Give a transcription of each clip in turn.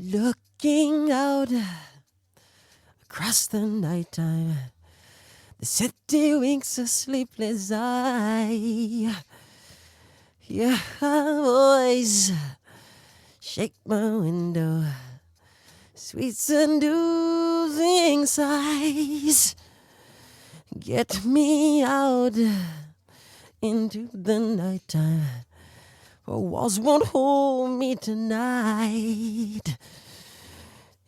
Looking out across the nighttime, the city winks a sleepless eye. Hear her voice shake my window, sweet seducing sighs. Get me out into the nighttime, for walls won't hold me tonight.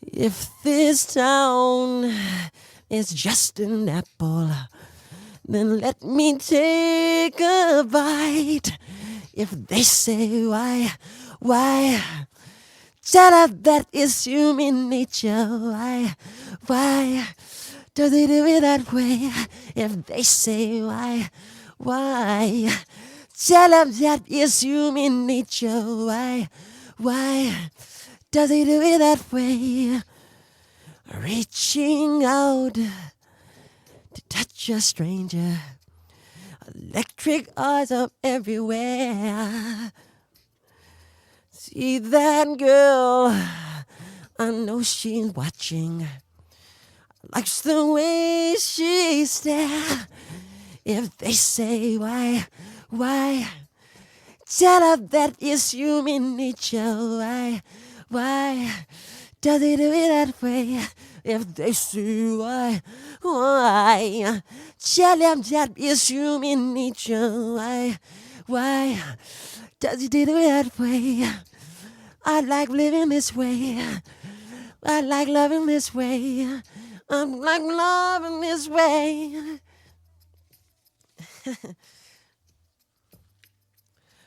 If this town is just an apple, then let me take a bite. If they say why, tell her that is human nature. Why do they do it that way? If they say why, tell them that is human nature. Why does he do it that way? Reaching out to touch a stranger, electric eyes are everywhere. See that girl, I know she's watching. Likes the way she stares. If they say why, tell her that is human nature. Why does he do it that way? If they say why, tell them that is human nature. Why does he do it that way? I like living this way. I like loving this way. I'm like loving this way.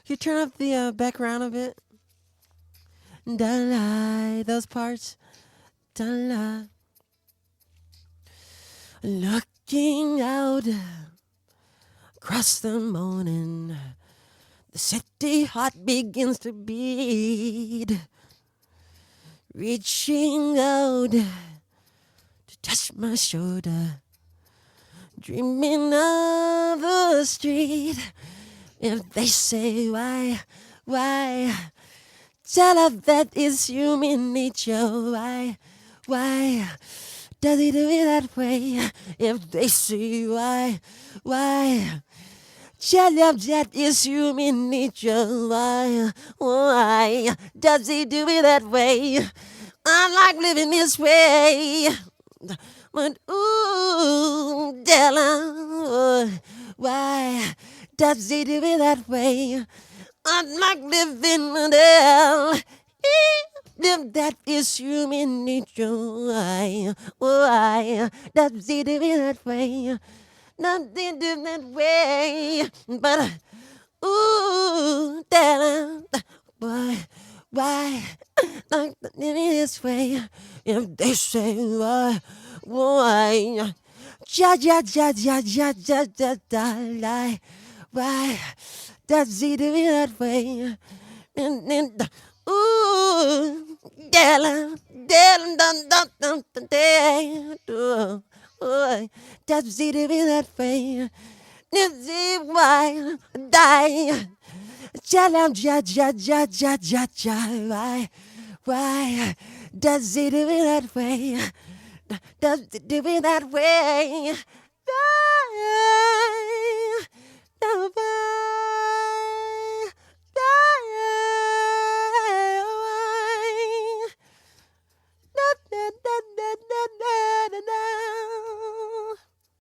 You turn up the background a bit. Don't lie, those parts. Don't lie. Looking out across the morning, the city heart begins to beat. Reaching out to touch my shoulder, dreaming of the street. If they say why, tell her that is human nature. Why does he do it that way? If they say why, tell them that is human nature. Why does he do it that way? I like living this way. But ooh, tell her, why does he do it that way? I like living with hell. If that is human nature, why does he do it that way? Nothing do that way, but ooh, tell her, why like living this way? If they say why, lie. Why does he do it that way? And ooh, dun dun dun does he do it that way? Is he why die? Tell him why does he do it that way? Does he do it that way? Bye. Bye.